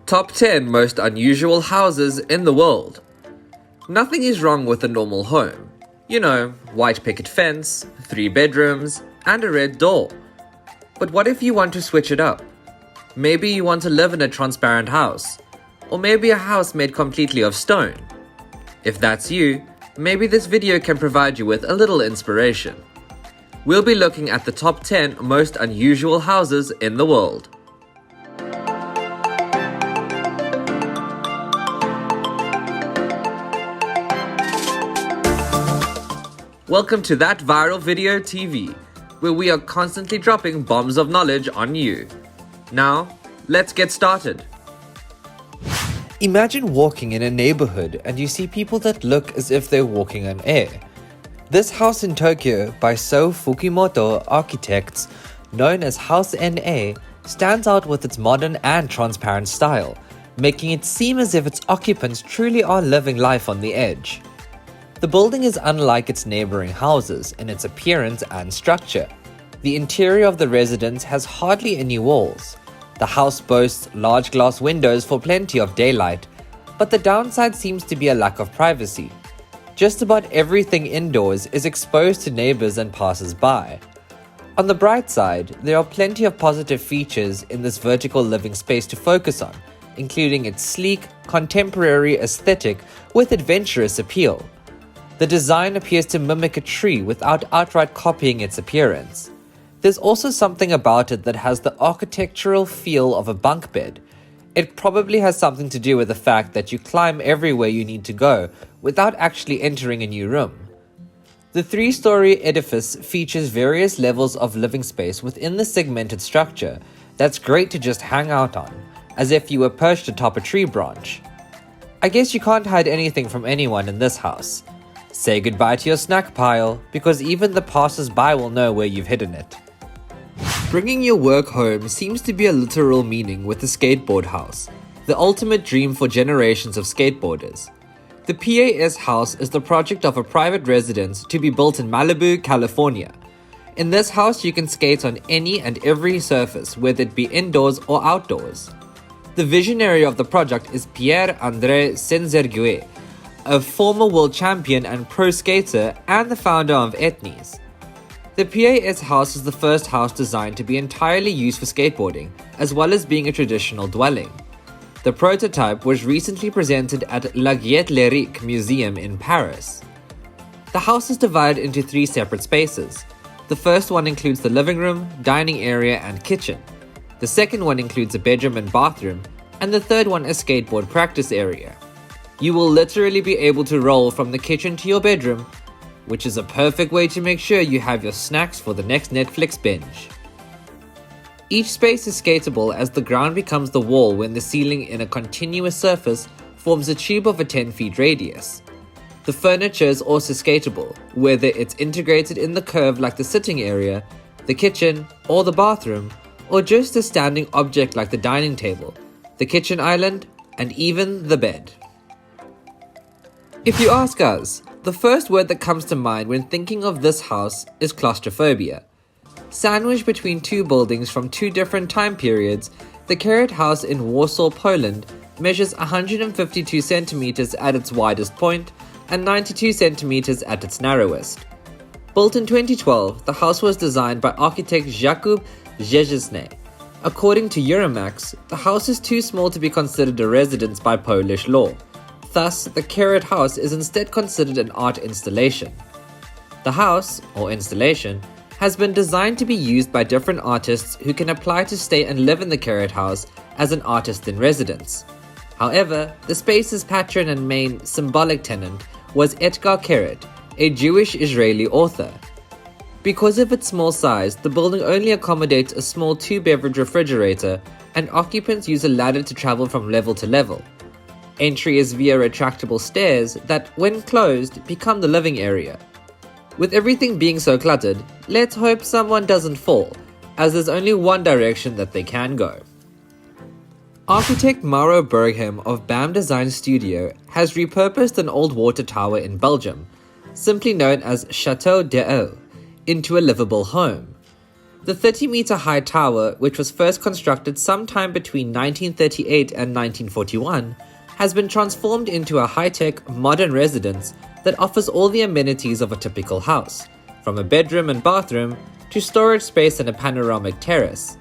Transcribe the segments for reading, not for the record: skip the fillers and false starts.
Top 10 most unusual houses in the world. Nothing is wrong with a normal home. You know, white picket fence, 3 bedrooms, and a red door. But what if you want to switch it up? Maybe you want to live in a transparent house, or maybe a house made completely of stone. If that's you, maybe this video can provide you with a little inspiration. We'll be looking at the top 10 most unusual houses in the world. Welcome to That Viral Video TV, where we are constantly dropping bombs of knowledge on you. Now, let's get started. Imagine walking in a neighborhood and you see people that look as if they're walking on air. This house in Tokyo by So Fukimoto architects, known as House NA, stands out with its modern and transparent style, making it seem as if its occupants truly are living life on the edge. The building is unlike its neighboring houses in its appearance and structure. The interior of the residence has hardly any walls. The house boasts large glass windows for plenty of daylight, but the downside seems to be a lack of privacy. Just about everything indoors is exposed to neighbors and passers-by. On the bright side, there are plenty of positive features in this vertical living space to focus on, including its sleek, contemporary aesthetic with adventurous appeal. The design appears to mimic a tree without outright copying its appearance. There's also something about it that has the architectural feel of a bunk bed. It probably has something to do with the fact that you climb everywhere you need to go without actually entering a new room. The 3-story edifice features various levels of living space within the segmented structure that's great to just hang out on, as if you were perched atop a tree branch. I guess you can't hide anything from anyone in this house. Say goodbye to your snack pile, because even the passers-by will know where you've hidden it. Bringing your work home seems to be a literal meaning with the Skateboard House, the ultimate dream for generations of skateboarders. The PAS house is the project of a private residence to be built in Malibu, California. In this house, you can skate on any and every surface, whether it be indoors or outdoors. The visionary of the project is Pierre-André Senzergue, a former world champion and pro skater and the founder of Etnies. The PAS house is the first house designed to be entirely used for skateboarding, as well as being a traditional dwelling. The prototype was recently presented at La Gaîté Lyrique Museum in Paris. The house is divided into 3 separate spaces. The first one includes the living room, dining area, and kitchen. The second one includes a bedroom and bathroom, and the third one a skateboard practice area. You will literally be able to roll from the kitchen to your bedroom, which is a perfect way to make sure you have your snacks for the next Netflix binge. Each space is skatable as the ground becomes the wall when the ceiling in a continuous surface forms a tube of a 10 feet radius. The furniture is also skatable, whether it's integrated in the curve like the sitting area, the kitchen, or the bathroom, or just a standing object like the dining table, the kitchen island, and even the bed. If you ask us, the first word that comes to mind when thinking of this house is claustrophobia. Sandwiched between 2 buildings from 2 different time periods, the Carrot House in Warsaw, Poland measures 152 centimeters at its widest point and 92 centimeters at its narrowest. Built in 2012, the house was designed by architect Jakub Szczesny. According to Euromax, the house is too small to be considered a residence by Polish law. Thus, the Carrot House is instead considered an art installation. The house, or installation, has been designed to be used by different artists who can apply to stay and live in the Carrot House as an artist in residence. However, the space's patron and main symbolic tenant was Etgar Keret, a Jewish Israeli author. Because of its small size, the building only accommodates a small 2-beverage refrigerator, and occupants use a ladder to travel from level to level. Entry is via retractable stairs that, when closed, become the living area. With everything being so cluttered, let's hope someone doesn't fall, as there's only one direction that they can go. Architect Mauro Berghem of BAM Design Studio has repurposed an old water tower in Belgium, simply known as Château d'Eau, into a livable home. The 30-meter high tower, which was first constructed sometime between 1938 and 1941, has been transformed into a high-tech, modern residence that offers all the amenities of a typical house, from a bedroom and bathroom to storage space and a panoramic terrace.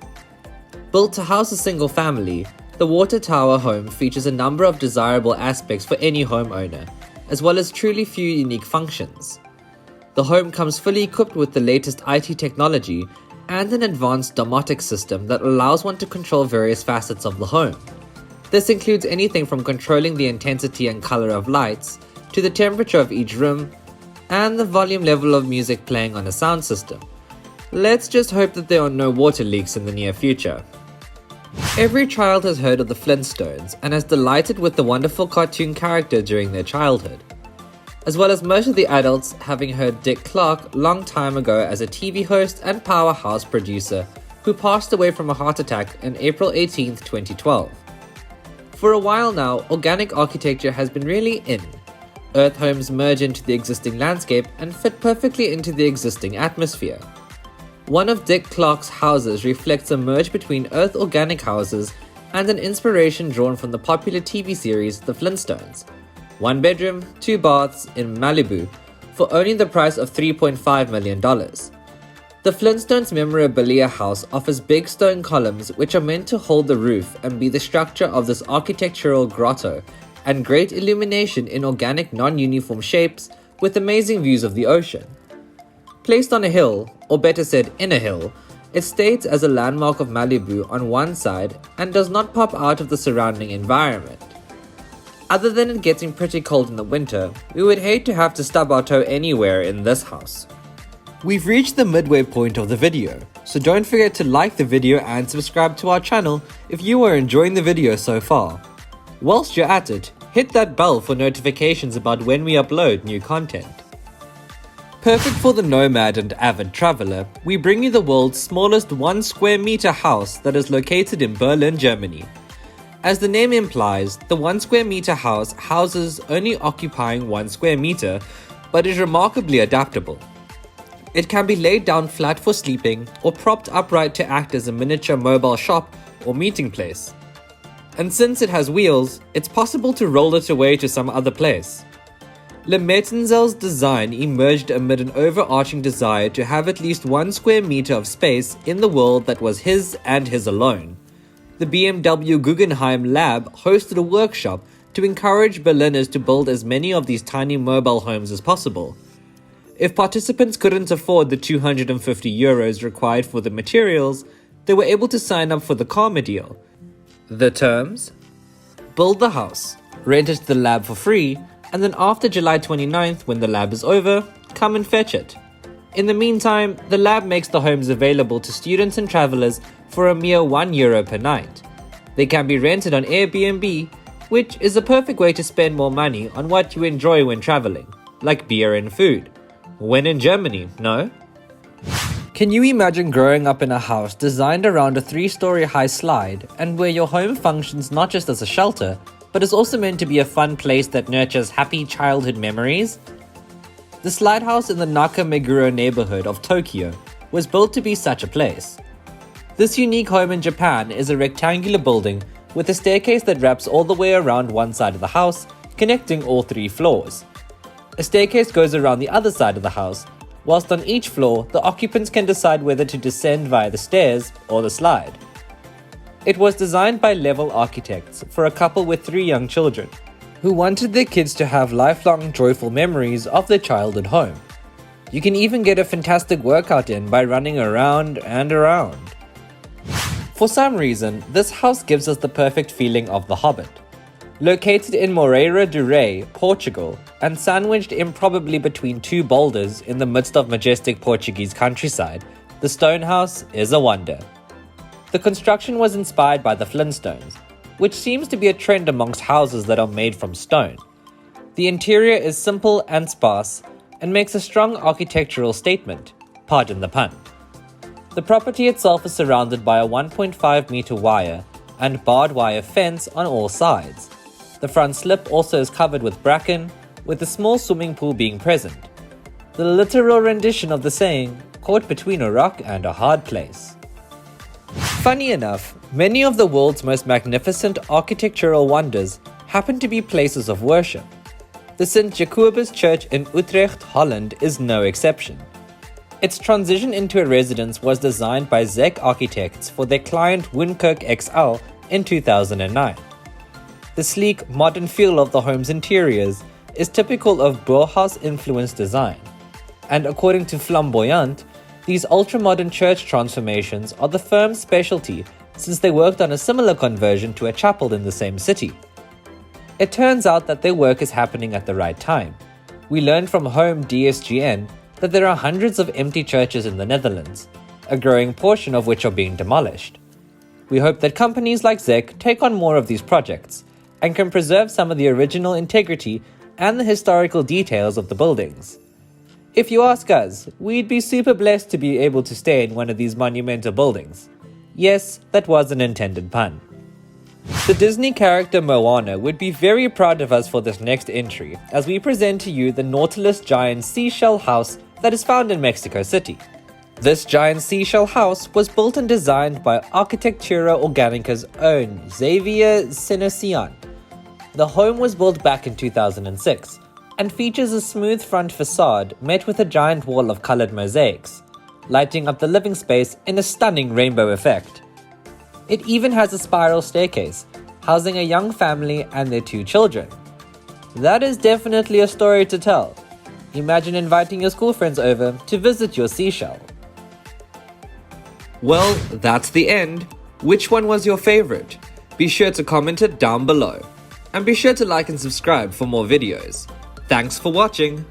Built to house a single family, the water tower home features a number of desirable aspects for any homeowner, as well as truly few unique functions. The home comes fully equipped with the latest IT technology and an advanced domotic system that allows one to control various facets of the home. This includes anything from controlling the intensity and color of lights, to the temperature of each room, and the volume level of music playing on a sound system. Let's just hope that there are no water leaks in the near future. Every child has heard of the Flintstones and has delighted with the wonderful cartoon character during their childhood, as well as most of the adults having heard Dick Clark long time ago as a TV host and powerhouse producer who passed away from a heart attack on April 18, 2012. For a while now, organic architecture has been really in. Earth homes merge into the existing landscape and fit perfectly into the existing atmosphere. One of Dick Clark's houses reflects a merge between Earth organic houses and an inspiration drawn from the popular TV series The Flintstones. 1 bedroom, 2 baths in Malibu for only the price of $3.5 million. The Flintstones memorabilia house offers big stone columns which are meant to hold the roof and be the structure of this architectural grotto, and great illumination in organic non-uniform shapes with amazing views of the ocean. Placed on a hill, or better said in a hill, it stays as a landmark of Malibu on one side and does not pop out of the surrounding environment. Other than it getting pretty cold in the winter, we would hate to have to stub our toe anywhere in this house. We've reached the midway point of the video, so don't forget to like the video and subscribe to our channel if you are enjoying the video so far. Whilst you're at it, hit that bell for notifications about when we upload new content. Perfect for the nomad and avid traveler, we bring you the world's smallest 1 square meter house that is located in Berlin, Germany. As the name implies, the 1 square meter house houses only occupying 1 square meter, but is remarkably adaptable. It can be laid down flat for sleeping or propped upright to act as a miniature mobile shop or meeting place. And since it has wheels, it's possible to roll it away to some other place. Le Mettenzel's design emerged amid an overarching desire to have at least 1 square meter of space in the world that was his and his alone. The BMW Guggenheim Lab hosted a workshop to encourage Berliners to build as many of these tiny mobile homes as possible. If participants couldn't afford the €250 required for the materials, they were able to sign up for the Karma deal. The terms? Build the house, rent it to the lab for free, and then after July 29th, when the lab is over, come and fetch it. In the meantime, the lab makes the homes available to students and travelers for a mere €1 per night. They can be rented on Airbnb, which is a perfect way to spend more money on what you enjoy when traveling, like beer and food. When in Germany, no? Can you imagine growing up in a house designed around a 3-story high slide and where your home functions not just as a shelter, but is also meant to be a fun place that nurtures happy childhood memories? The slide house in the Nakameguro neighborhood of Tokyo was built to be such a place. This unique home in Japan is a rectangular building with a staircase that wraps all the way around one side of the house, connecting all 3 floors. A staircase goes around the other side of the house, whilst on each floor, the occupants can decide whether to descend via the stairs or the slide. It was designed by Level Architects for a couple with 3 young children, who wanted their kids to have lifelong joyful memories of their childhood home. You can even get a fantastic workout in by running around and around. For some reason, this house gives us the perfect feeling of The Hobbit. Located in Moreira do Rei, Portugal, and sandwiched improbably between 2 boulders in the midst of majestic Portuguese countryside, the stone house is a wonder. The construction was inspired by the Flintstones, which seems to be a trend amongst houses that are made from stone. The interior is simple and sparse, and makes a strong architectural statement, pardon the pun. The property itself is surrounded by a 1.5 meter wire and barbed wire fence on all sides. The front slip also is covered with bracken, with a small swimming pool being present. The literal rendition of the saying, caught between a rock and a hard place. Funny enough, many of the world's most magnificent architectural wonders happen to be places of worship. The St. Jacobus Church in Utrecht, Holland is no exception. Its transition into a residence was designed by Zek Architects for their client Wynkoop XL in 2009. The sleek, modern feel of the home's interiors is typical of Bauhaus-influenced design, and according to Flamboyant, these ultra-modern church transformations are the firm's specialty since they worked on a similar conversion to a chapel in the same city. It turns out that their work is happening at the right time. We learned from Home DSGN that there are hundreds of empty churches in the Netherlands, a growing portion of which are being demolished. We hope that companies like Zek take on more of these projects and can preserve some of the original integrity and the historical details of the buildings. If you ask us, we'd be super blessed to be able to stay in one of these monumental buildings. Yes, that was an intended pun. The Disney character Moana would be very proud of us for this next entry, as we present to you the Nautilus giant Seashell house that is found in Mexico City. This giant seashell house was built and designed by Arquitectura Organica's own Xavier Senosian. The home was built back in 2006, and features a smooth front facade met with a giant wall of colored mosaics, lighting up the living space in a stunning rainbow effect. It even has a spiral staircase, housing a young family and their 2 children. That is definitely a story to tell. Imagine inviting your school friends over to visit your seashell. Well, that's the end. Which one was your favorite? Be sure to comment it down below. And be sure to like and subscribe for more videos. Thanks for watching.